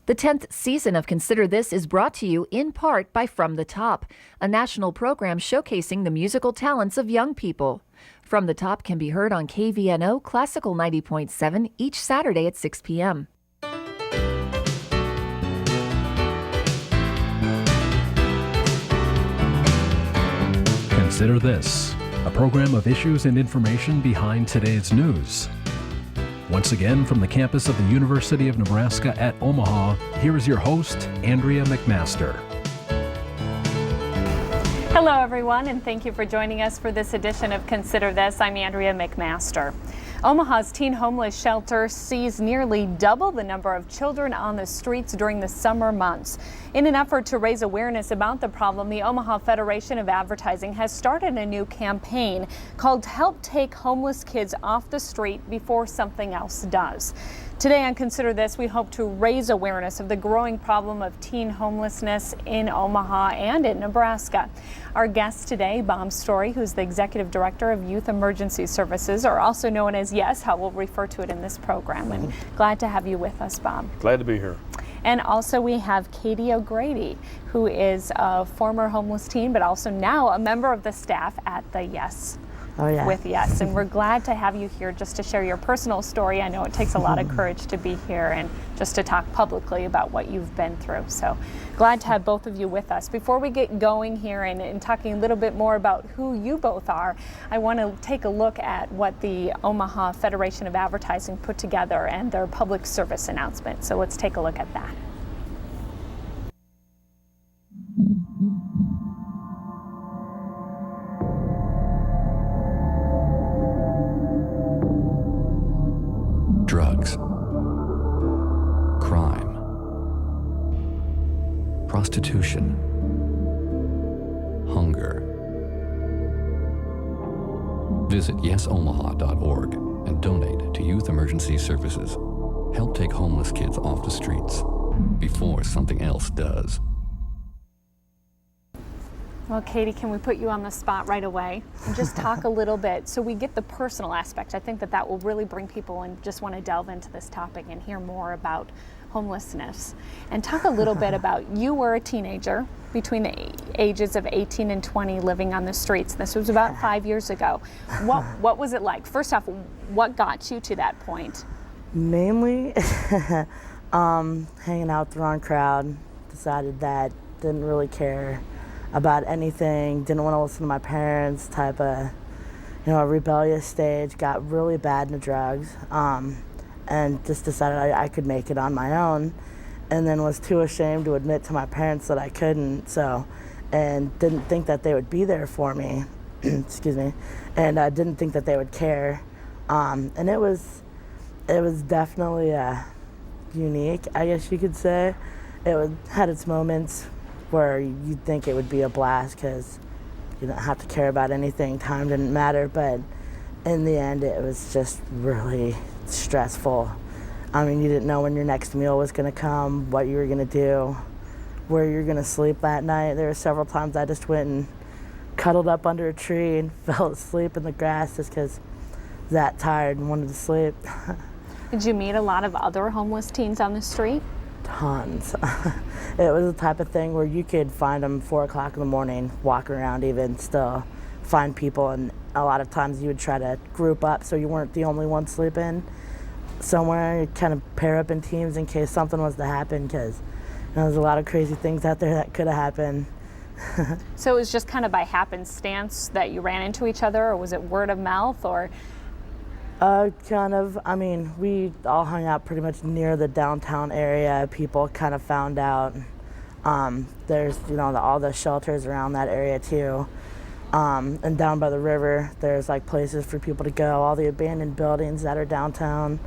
The 10th season of Consider This is brought to you in part by From the Top, a national program showcasing the musical talents of young people. From the Top can be heard on KVNO Classical 90.7 each Saturday at 6 p.m. Consider This, a program of issues and information behind today's news. Once again, from the campus of the University of Nebraska at Omaha, here is your host, Andrea McMaster. Hello, everyone, and thank you for joining us for this edition of Consider This. I'm Andrea McMaster. Omaha's teen homeless shelter sees nearly double the number of children on the streets during the summer months. In an effort to raise awareness about the problem, the Omaha Federation of Advertising has started a new campaign called Help Take Homeless Kids Off the Street Before Something Else Does. Today on Consider This, we hope to raise awareness of the growing problem of teen homelessness in Omaha and in Nebraska. Our guest today, Bob Story, who's the Executive Director of Youth Emergency Services, or also known as YES, how we'll refer to it in this program. And glad to have you with us, Bob. Glad to be here. And also we have Katie O'Grady, who is a former homeless teen, but also now a member of the staff at the YES. With YES, and we're glad to have you here just to share your personal story. I know it takes a lot of courage to be here and just to talk publicly about what you've been through. So glad to have both of you with us. Before we get going here and talking a little bit more about who you both are, I want to take a look at what the Omaha Federation of Advertising put together and their public service announcement. So let's take a look at that. Drugs, crime, prostitution, hunger. Visit yesomaha.org and donate to Youth Emergency Services. Help take homeless kids off the streets before something else does. Well, Katie, can we put you on the spot right away and just talk a little bit? So we get the personal aspect. I think that will really bring people and just want to delve into this topic and hear more about homelessness. And talk a little bit about, you were a teenager between the ages of 18 and 20 living on the streets. This was about 5 years ago. What was it like? First off, what got you to that point? Mainly hanging out with the wrong crowd. Decided that didn't really care about anything, didn't want to listen to my parents, type of, a rebellious stage, got really bad into drugs, and just decided I could make it on my own, and then was too ashamed to admit to my parents that I couldn't, and didn't think that they would be there for me, excuse me, and I didn't think that they would care, and it was definitely unique, I guess you could say. Had its moments where you'd think it would be a blast because you don't have to care about anything, time didn't matter, but in the end it was just really stressful. I mean, you didn't know when your next meal was going to come, what you were going to do, where you were going to sleep that night. There were several times I just went and cuddled up under a tree and fell asleep in the grass just because I was that tired and wanted to sleep. Did you meet a lot of other homeless teens on the street? Tons. It was the type of thing where you could find them 4 o'clock in the morning, walk around even still, find people, and a lot of times you would try to group up so you weren't the only one sleeping somewhere. You'd kind of pair up in teams in case something was to happen, because there's a lot of crazy things out there that could have happened. So it was just kind of by happenstance that you ran into each other, or was it word of mouth, or? Kind of. I mean, we all hung out pretty much near the downtown area. People kind of found out. There's, all the shelters around that area too. And down by the river, there's like places for people to go, all the abandoned buildings that are downtown.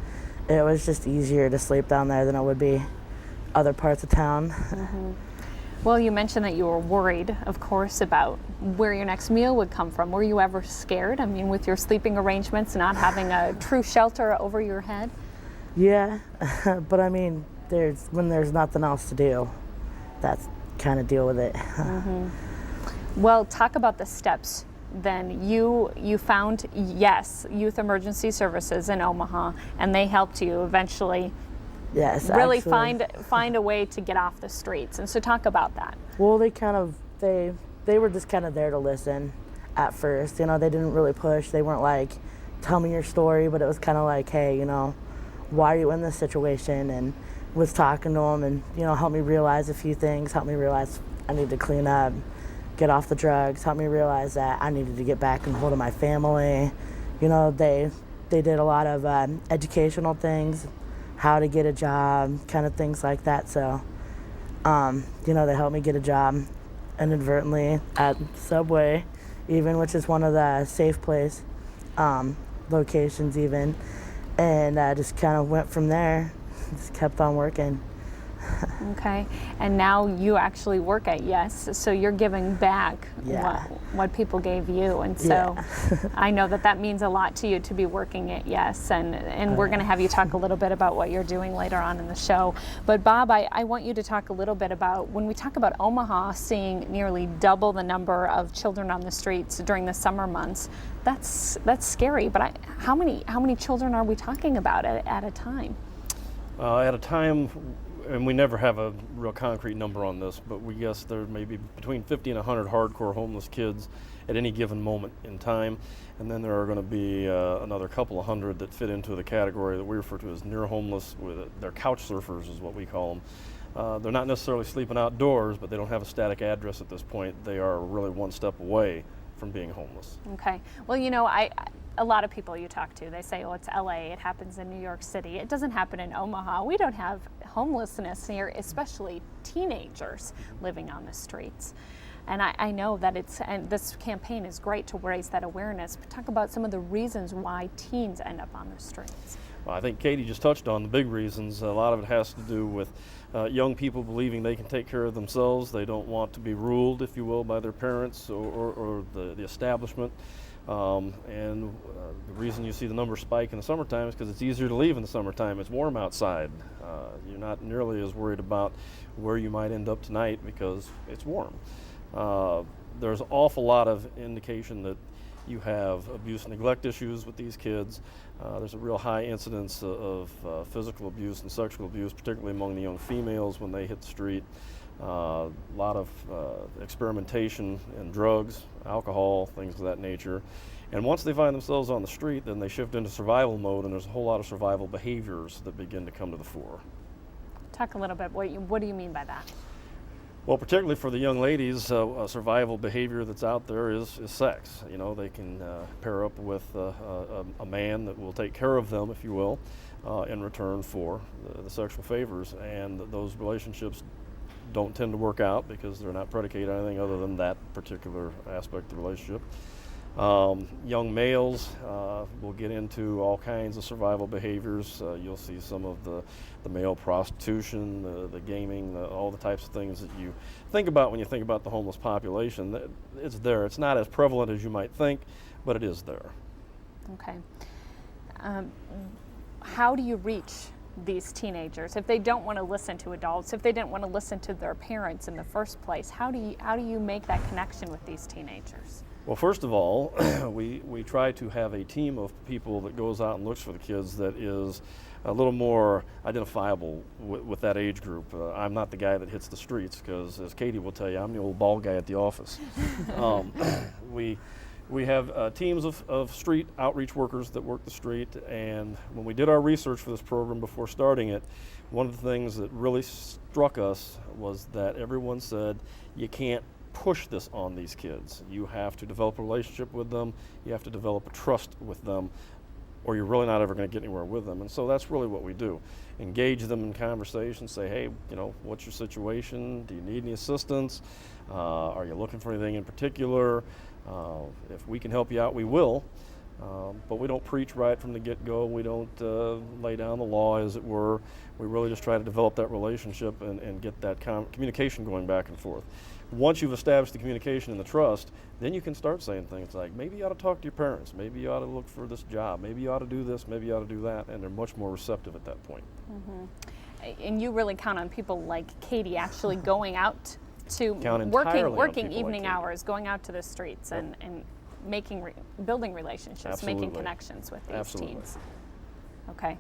It was just easier to sleep down there than it would be other parts of town. Mm-hmm. Well, you mentioned that you were worried, of course, about where your next meal would come from. Were you ever scared? I mean, with your sleeping arrangements, not having a true shelter over your head? Yeah, but I mean, when there's nothing else to do, that's kind of deal with it. Mm-hmm. Well, talk about the steps then. You found YES, Youth Emergency Services in Omaha, and they helped you eventually Yes, really actually. find a way to get off the streets. And so talk about that. Well, they were just kind of there to listen at first. You know, they didn't really push. They weren't like, tell me your story, but it was kind of like, hey, you know, why are you in this situation? And was talking to them and, you know, helped me realize a few things, helped me realize I need to clean up, get off the drugs, helped me realize that I needed to get back in hold of my family. You know, they did a lot of educational things, how to get a job, kind of things like that. So, you know, they helped me get a job inadvertently at Subway, even, which is one of the safe place locations even. And I just kind of went from there, just kept on working. Okay, and now you actually work at Yes, so you're giving back Yeah. what people gave you, and so Yeah. I know that means a lot to you to be working at Yes, and we're going to have you talk a little bit about what you're doing later on in the show. But Bob, I want you to talk a little bit about, when we talk about Omaha seeing nearly double the number of children on the streets during the summer months, that's scary, but how many children are we talking about at a time? At a time, and we never have a real concrete number on this, but we guess there may be between 50 and 100 hardcore homeless kids at any given moment in time. And then there are going to be another couple of hundred that fit into the category that we refer to as near homeless. They're couch surfers is what we call them. They're not necessarily sleeping outdoors, but they don't have a static address at this point. They are really one step away from being homeless. Okay. Well, you know, a lot of people you talk to, they say, oh, it's LA, it happens in New York City. It doesn't happen in Omaha. We don't have homelessness here, especially teenagers living on the streets. And I know that and this campaign is great to raise that awareness, but talk about some of the reasons why teens end up on the streets. Well, I think Katie just touched on the big reasons. A lot of it has to do with young people believing they can take care of themselves. They don't want to be ruled, if you will, by their parents or the establishment. And the reason you see the numbers spike in the summertime is because it's easier to leave in the summertime. It's warm outside. You're not nearly as worried about where you might end up tonight because it's warm. There's an awful lot of indication that you have abuse and neglect issues with these kids. There's a real high incidence of physical abuse and sexual abuse, particularly among the young females when they hit the street. A lot of experimentation in drugs, alcohol, things of that nature. And once they find themselves on the street, then they shift into survival mode, and there's a whole lot of survival behaviors that begin to come to the fore. Talk a little bit, what do you mean by that? Well, particularly for the young ladies, a survival behavior that's out there is sex. You know, they can pair up with a man that will take care of them, if you will, in return for the sexual favors. And those relationships don't tend to work out because they're not predicated on anything other than that particular aspect of the relationship. Young males will get into all kinds of survival behaviors. You'll see some of the male prostitution, the gaming, all the types of things that you think about when you think about the homeless population. It's there. It's not as prevalent as you might think, but it is there. Okay. How do you reach these teenagers if they don't want to listen to adults, if they didn't want to listen to their parents in the first place? How do you make that connection with these teenagers? Well, first of all, we try to have a team of people that goes out and looks for the kids that is a little more identifiable with that age group. I'm not the guy that hits the streets because, as Katie will tell you, I'm the old bald guy at the office. We have teams of street outreach workers that work the street, and when we did our research for this program before starting it, one of the things that really struck us was that everyone said, you can't push this on these kids. You have to develop a relationship with them, you have to develop a trust with them, or you're really not ever going to get anywhere with them. And so that's really what we do. Engage them in conversation, say, hey, you know, what's your situation? Do you need any assistance? Are you looking for anything in particular? If we can help you out, we will. But we don't preach right from the get-go. We don't lay down the law, as it were. We really just try to develop that relationship and get that communication going back and forth. Once you've established the communication and the trust, then you can start saying things like, maybe you ought to talk to your parents, maybe you ought to look for this job, maybe you ought to do this, maybe you ought to do that, and they're much more receptive at that point. Mm-hmm. And you really count on people like Katie actually going out to working evening hours, going out to the streets and building relationships, Absolutely. making connections with these Absolutely. teens. Okay.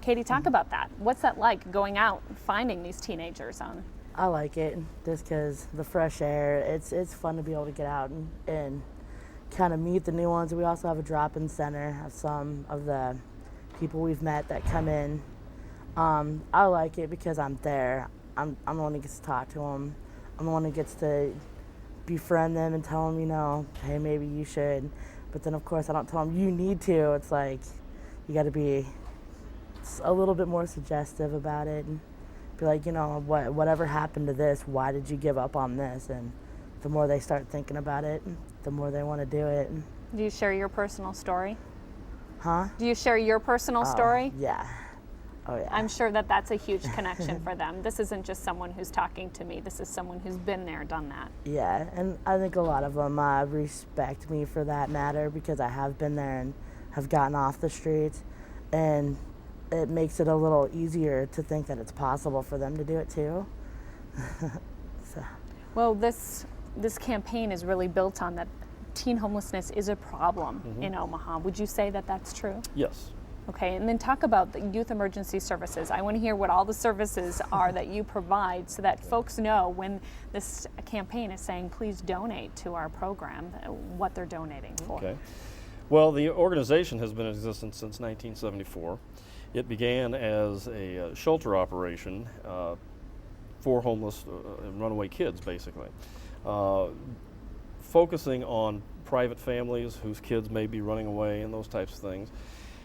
Katie, talk about that. What's that like, going out and finding these teenagers on? I like it just because the fresh air. It's fun to be able to get out and kind of meet the new ones. We also have a drop-in center of some of the people we've met that come in. I like it because I'm there. I'm the one who gets to talk to them. I'm the one who gets to befriend them and tell them, you know, hey, maybe you should. But then, of course, I don't tell them you need to. It's like you got to be a little bit more suggestive about it and be like, you know, whatever happened to this? Why did you give up on this? And the more they start thinking about it, the more they want to do it. Do you share your personal story? Huh? Do you share your personal story? Yeah. Oh, yeah. I'm sure that that's a huge connection for them. This isn't just someone who's talking to me. This is someone who's been there, done that. Yeah, and I think a lot of them respect me for that matter because I have been there and have gotten off the streets, and it makes it a little easier to think that it's possible for them to do it too. So. Well, this campaign is really built on that teen homelessness is a problem in Omaha. Would you say that that's true? Yes. Okay, and then talk about the youth emergency services. I want to hear what all the services are that you provide so that folks know when this campaign is saying, please donate to our program, what they're donating for. Okay. Well, the organization has been in existence since 1974. It began as a shelter operation for homeless and runaway kids, basically, focusing on private families whose kids may be running away and those types of things.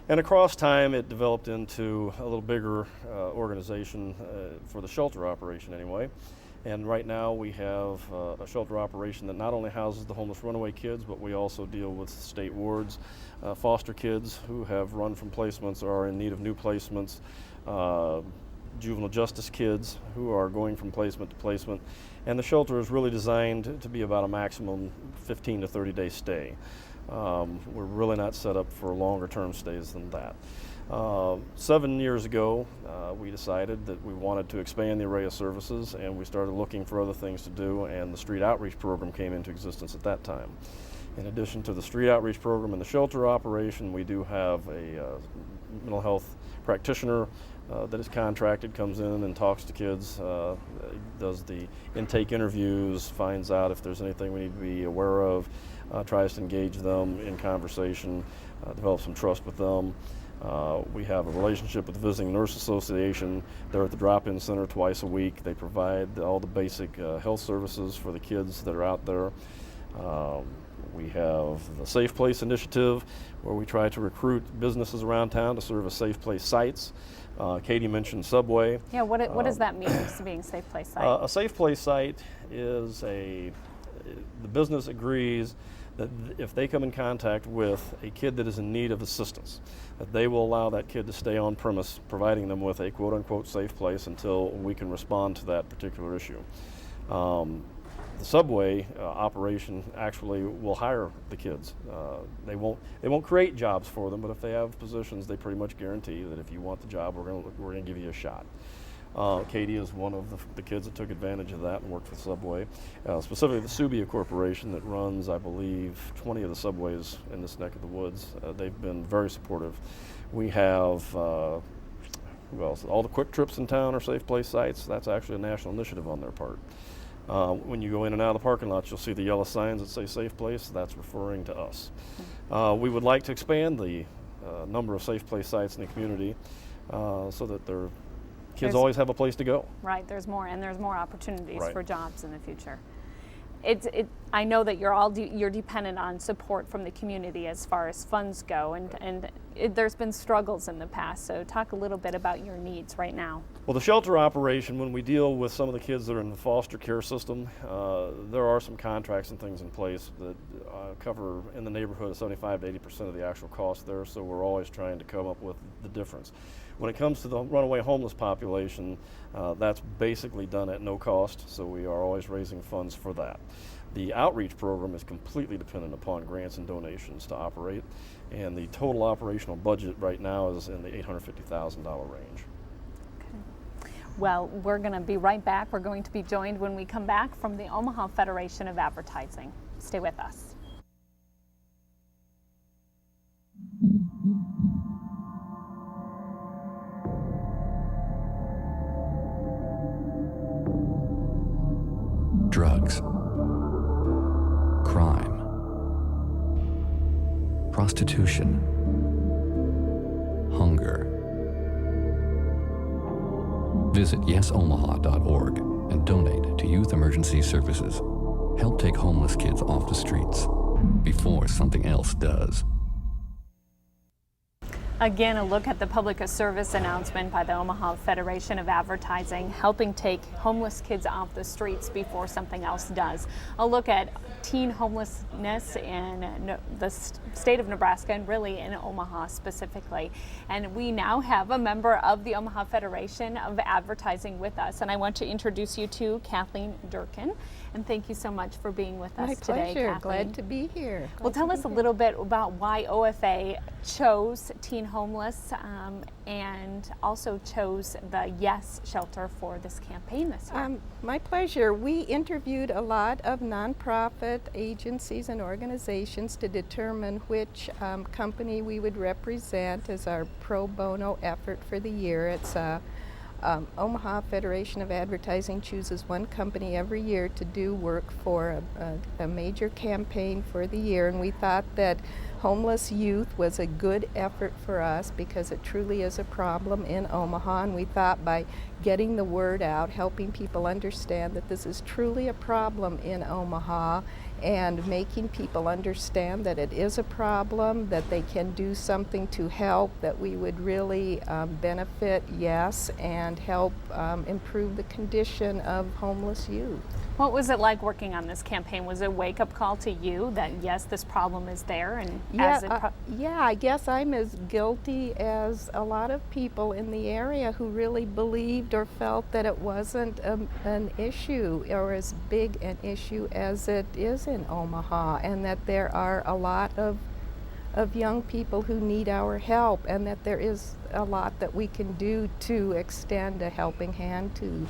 And across time, it developed into a little bigger organization for the shelter operation anyway. And right now we have a shelter operation that not only houses the homeless runaway kids, but we also deal with state wards, foster kids who have run from placements or are in need of new placements, juvenile justice kids who are going from placement to placement. And the shelter is really designed to be about a maximum 15 to 30 day stay. We're really not set up for longer term stays than that. 7 years ago, we decided that we wanted to expand the array of services, and we started looking for other things to do, and the street outreach program came into existence at that time. In addition to the street outreach program and the shelter operation, we do have a mental health practitioner that is contracted, comes in and talks to kids, does the intake interviews, finds out if there's anything we need to be aware of, tries to engage them in conversation, develop some trust with them. We have a relationship with the Visiting Nurse Association. They're at the drop-in center twice a week. They provide all the basic health services for the kids that are out there. We have the Safe Place Initiative, where we try to recruit businesses around town to serve as safe place sites. Katie mentioned Subway. Yeah, what does that mean, being safe place site? A safe place site is the business agrees that if they come in contact with a kid that is in need of assistance, that they will allow that kid to stay on premise, providing them with a quote-unquote safe place until we can respond to that particular issue. The Subway operation actually will hire the kids. They won't create jobs for them, but if they have positions, they pretty much guarantee that if you want the job, we're going to give you a shot. Katie is one of the kids that took advantage of that and worked with Subway, specifically the Subia Corporation that runs, I believe, 20 of the Subways in this neck of the woods. They've been very supportive. We have, who else? All the Quick Trips in town are safe place sites. That's actually a national initiative on their part. When you go in and out of the parking lots, you'll see the yellow signs that say safe place. That's referring to us. We would like to expand the number of safe place sites in the community so that kids always have a place to go. Right, there's more opportunities Right. for jobs in the future. I know that you're dependent on support from the community as far as funds go, and there's been struggles in the past. So talk a little bit about your needs right now. Well, the shelter operation, when we deal with some of the kids that are in the foster care system, there are some contracts and things in place that cover in the neighborhood of 75 to 80% of the actual cost there. So we're always trying to come up with the difference. When it comes to the runaway homeless population, that's basically done at no cost, so we are always raising funds for that. The outreach program is completely dependent upon grants and donations to operate, and the total operational budget right now is in the $850,000 range. Okay. Well, we're going to be right back. We're going to be joined when we come back from the Omaha Federation of Advertising. Stay with us. drugs, crime, prostitution, hunger. Visit yesomaha.org and donate to Youth Emergency Services. Help take homeless kids off the streets before something else does. Again, a look at the public service announcement by the Omaha Federation of Advertising, helping take homeless kids off the streets before something else does. A look at teen homelessness in the state of Nebraska and really in Omaha specifically. And we now have a member of the Omaha Federation of Advertising with us. And I want to introduce you to Kathleen Durkin. And thank you so much for being with us today, pleasure. Kathleen. Glad to be here. Well, tell us a little bit about why OFA chose Teen Homeless and also chose the Yes Shelter for this campaign this year. My pleasure. We interviewed a lot of nonprofit agencies and organizations to determine which company we would represent as our pro bono effort for the year. It's Omaha Federation of Advertising chooses one company every year to do work for a major campaign for the year, and we thought that homeless youth was a good effort for us because it truly is a problem in Omaha, and we thought by getting the word out, helping people understand that this is truly a problem in Omaha, and making people understand that it is a problem, that they can do something to help, that we would really benefit, yes, and help improve the condition of homeless youth. What was it like working on this campaign? Was it a wake-up call to you that yes, this problem is there? And yeah, I guess I'm as guilty as a lot of people in the area who really believed or felt that it wasn't an issue or as big an issue as it is in Omaha, and that there are a lot of young people who need our help, and that there is a lot that we can do to extend a helping hand to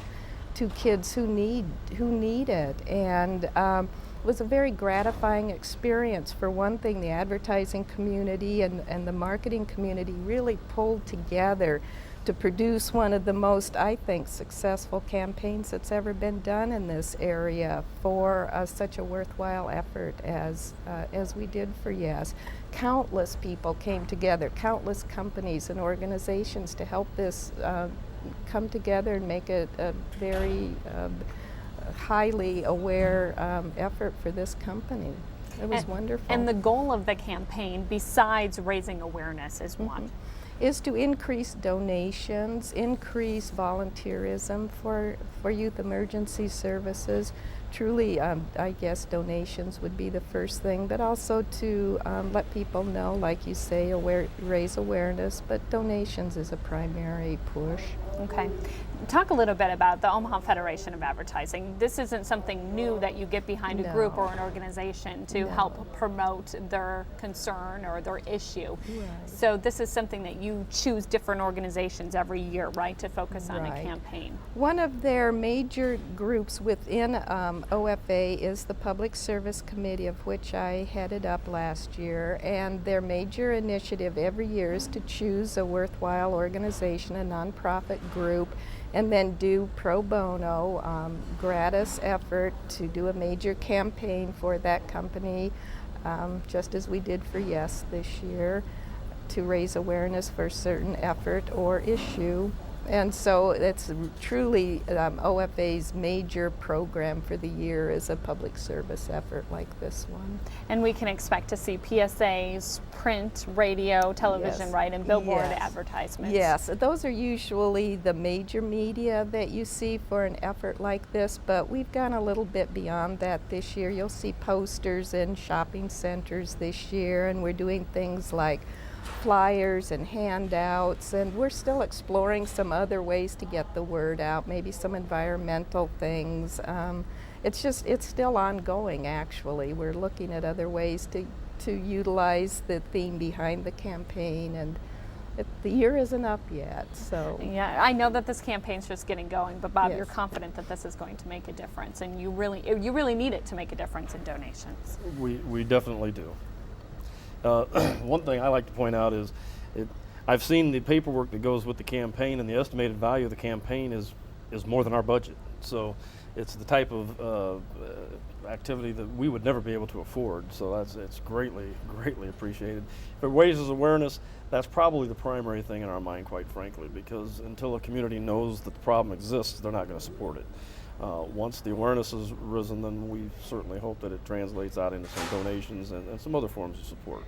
kids who need it. And it was a very gratifying experience. For one thing, the advertising community and the marketing community really pulled together to produce one of the most, I think, successful campaigns that's ever been done in this area for such a worthwhile effort as we did for Yes. Countless people came together, countless companies and organizations to help this come together and make it a very highly aware effort for this company. It was wonderful. And the goal of the campaign, besides raising awareness, is what? Is to increase donations, increase volunteerism for youth emergency services. Truly, I guess donations would be the first thing, but also to let people know, like you say, raise awareness, but donations is a primary push. Okay. Talk a little bit about the Omaha Federation of Advertising. This isn't something new that you get behind a group or an organization to help promote their concern or their issue. Right. So this is something that you choose different organizations every year, right, to focus on a campaign. One of their major groups within OFA is the Public Service Committee, of which I headed up last year, and their major initiative every year is to choose a worthwhile organization, a nonprofit group, and then do pro bono, gratis effort to do a major campaign for that company, just as we did for Yes this year, to raise awareness for a certain effort or issue. And so it's truly OFA's major program for the year is a public service effort like this one. And we can expect to see PSAs, print, radio, television, right, and billboard advertisements. Yes, those are usually the major media that you see for an effort like this, but we've gone a little bit beyond that this year. You'll see posters in shopping centers this year, and we're doing things like flyers and handouts, and we're still exploring some other ways to get the word out, maybe some environmental things. It's still ongoing, actually. We're looking at other ways to utilize the theme behind the campaign, and the year isn't up yet, so. Yeah, I know that this campaign's just getting going, but Bob, you're confident that this is going to make a difference, and you really need it to make a difference in donations. We definitely do. One thing I like to point out is I've seen the paperwork that goes with the campaign, and the estimated value of the campaign is is more than our budget. So it's the type of activity that we would never be able to afford. So it's greatly appreciated. If it raises awareness, that's probably the primary thing in our mind, quite frankly, because until a community knows that the problem exists, they're not going to support it. Once the awareness has risen, then we certainly hope that it translates out into some donations and some other forms of support.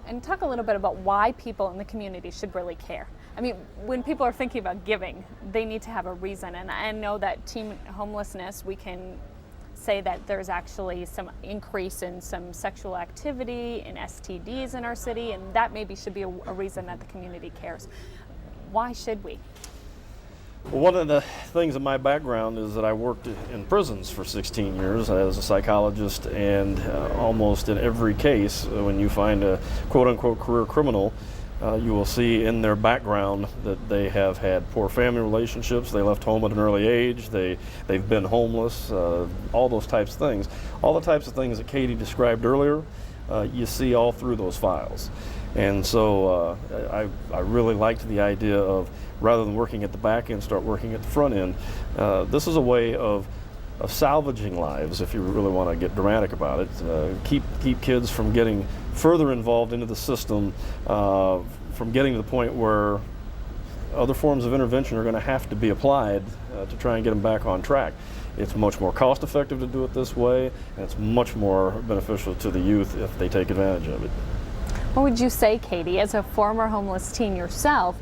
And talk a little bit about why people in the community should really care. I mean, when people are thinking about giving, they need to have a reason. And I know that teen homelessness, we can say that there's actually some increase in some sexual activity and STDs in our city, and that maybe should be a reason that the community cares. Why should we? Well, one of the things in my background is that I worked in prisons for 16 years as a psychologist, and almost in every case, when you find a quote-unquote career criminal, you will see in their background that they have had poor family relationships, they left home at an early age, they've been homeless, all those types of things. All the types of things that Katie described earlier, you see all through those files. And so I really liked the idea of, rather than working at the back end, start working at the front end. This is a way of salvaging lives, if you really want to get dramatic about it. Keep kids from getting further involved into the system, from getting to the point where other forms of intervention are going to have to be applied to try and get them back on track. It's much more cost effective to do it this way, and it's much more beneficial to the youth if they take advantage of it. What would you say, Katie, as a former homeless teen yourself,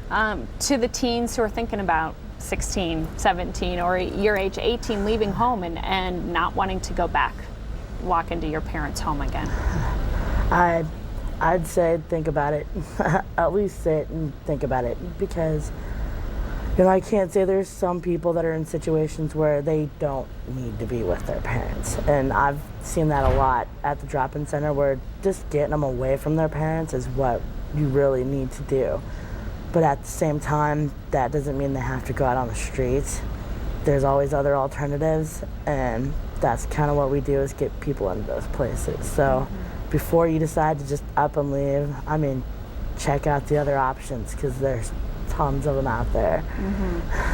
to the teens who are thinking about 16, 17, or your age 18, leaving home and not wanting to go back, walk into your parents' home again? I'd say think about it. At least sit and think about it, because I can't say there's some people that are in situations where they don't need to be with their parents, and I've seen that a lot at the drop-in center, where just getting them away from their parents is what you really need to do. But at the same time, that doesn't mean they have to go out on the streets. There's always other alternatives, and that's kind of what we do, is get people into those places. So before you decide to just up and leave, I mean, check out the other options, because there's tons of them out there.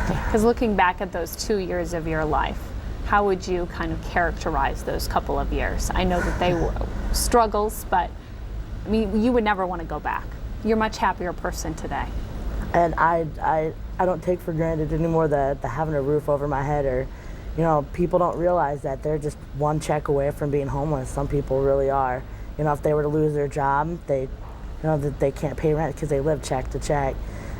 Because looking back at those 2 years of your life, how would you kind of characterize those couple of years? I know that they were struggles, but I mean, you would never want to go back. You're a much happier person today. And I don't take for granted anymore the having a roof over my head, or people don't realize that they're just one check away from being homeless. Some people really are. If they were to lose their job, that they can't pay rent because they live check to check.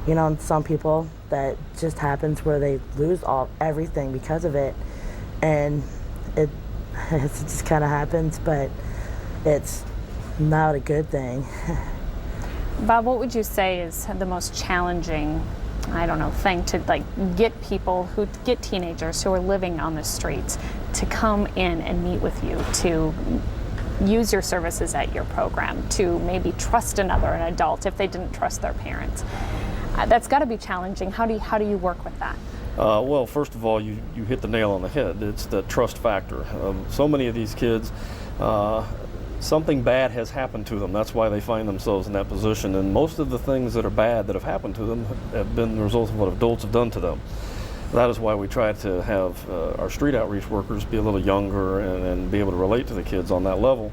And some people, that just happens where they lose everything because of it, and it just kind of happens, but it's not a good thing. Bob, what would you say is the most challenging, thing to get teenagers who are living on the streets to come in and meet with you, to use your services at your program, to maybe trust an adult if they didn't trust their parents? That's got to be challenging. How do you work with that? Well, first of all, you hit the nail on the head. It's the trust factor. So many of these kids, something bad has happened to them. That's why they find themselves in that position. And most of the things that are bad that have happened to them have been the result of what adults have done to them. That is why we try to have our street outreach workers be a little younger and be able to relate to the kids on that level.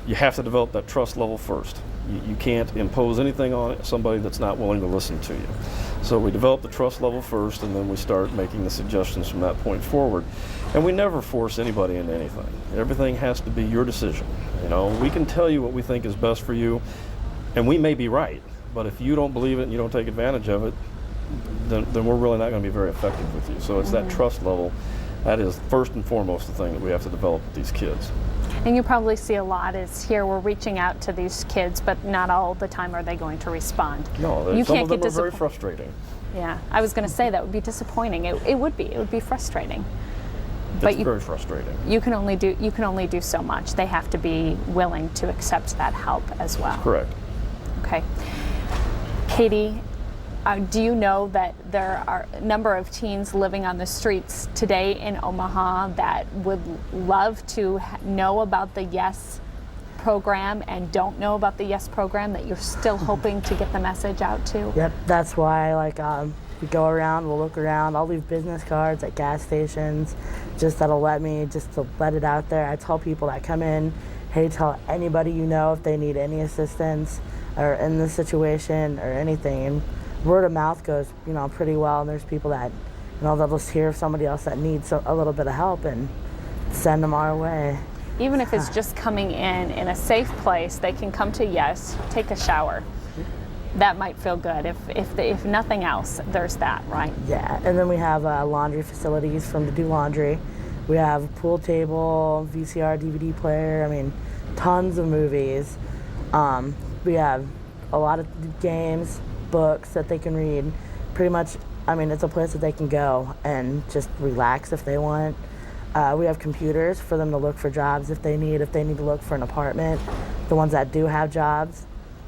You have to develop that trust level first. You can't impose anything on somebody that's not willing to listen to you. So we develop the trust level first, and then we start making the suggestions from that point forward. And we never force anybody into anything. Everything has to be your decision. We can tell you what we think is best for you, and we may be right, but if you don't believe it and you don't take advantage of it, then we're really not going to be very effective with you. So it's that trust level. That is first and foremost the thing that we have to develop with these kids. And you probably see a lot is here we're reaching out to these kids, but not all the time are they going to respond. No, some of them are very frustrating. Yeah, I was going to say that would be disappointing. It would be frustrating. It's very frustrating. You can only do so much. They have to be willing to accept that help as well. Correct. Okay, Katie. Do you know that there are a number of teens living on the streets today in Omaha that would love to know about the YES program and don't know about the YES program, that you're still hoping to get the message out to? Yep, that's why We go around, we'll look around. I'll leave business cards at gas stations, just to let it out there. I tell people that come in, hey, tell anybody you know if they need any assistance or in this situation or anything. And word of mouth goes, pretty well. And there's people that, they'll just hear of somebody else that needs a little bit of help and send them our way. Even if it's just coming in a safe place, they can come to Yes, take a shower. That might feel good. If nothing else, there's that, right? Yeah, and then we have laundry facilities to do laundry. We have a pool table, VCR, DVD player, tons of movies. We have a lot of games, books that they can read. Pretty much, it's a place that they can go and just relax if they want. We have computers for them to look for jobs if they need to look for an apartment. The ones that do have jobs,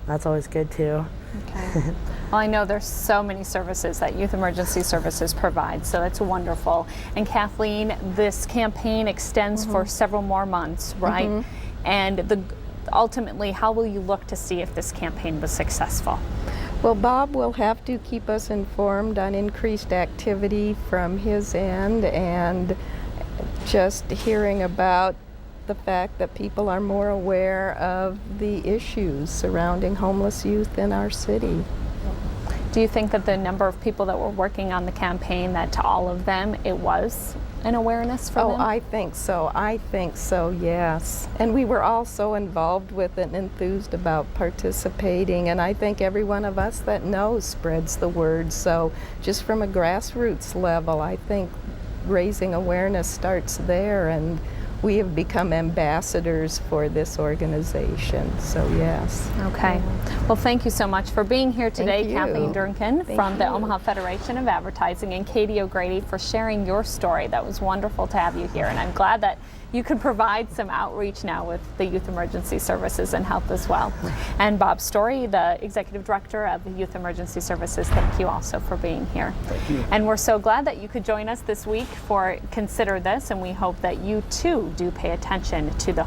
that's always good too. Okay. Well, I know there's so many services that Youth Emergency Services provides, so that's wonderful. And Kathleen, this campaign extends for several more months, right? And ultimately, how will you look to see if this campaign was successful? Well, Bob will have to keep us informed on increased activity from his end, and just hearing about the fact that people are more aware of the issues surrounding homeless youth in our city. Do you think that the number of people that were working on the campaign, that to all of them it was an awareness for them? Oh, I think so, yes. And we were all so involved with it and enthused about participating, and I think every one of us that knows spreads the word. So just from a grassroots level, I think raising awareness starts there, and we have become ambassadors for this organization, so yes. Okay. Well, thank you so much for being here today, Thank you. Kathleen Durkin from the you. Omaha Federation of Advertising, and Katie O'Grady for sharing your story. That was wonderful to have you here, and I'm glad that you can provide some outreach now with the Youth Emergency Services and help as well. And Bob Story, the Executive Director of the Youth Emergency Services, thank you also for being here. Thank you. And we're so glad that you could join us this week for Consider This, and we hope that you too do pay attention to the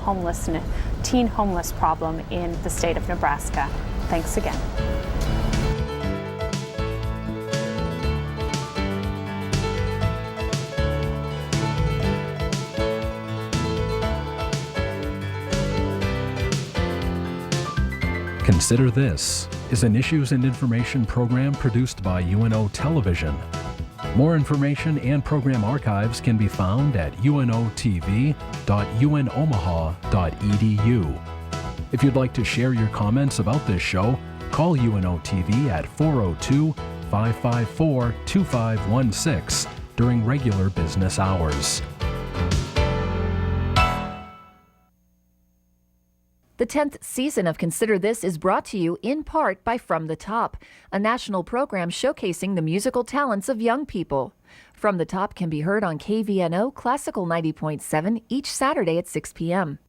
teen homeless problem in the state of Nebraska. Thanks again. Consider This is an issues and information program produced by UNO Television. More information and program archives can be found at unotv.unomaha.edu. If you'd like to share your comments about this show, call UNO TV at 402-554-2516 during regular business hours. The 10th season of Consider This is brought to you in part by From the Top, a national program showcasing the musical talents of young people. From the Top can be heard on KVNO Classical 90.7 each Saturday at 6 p.m.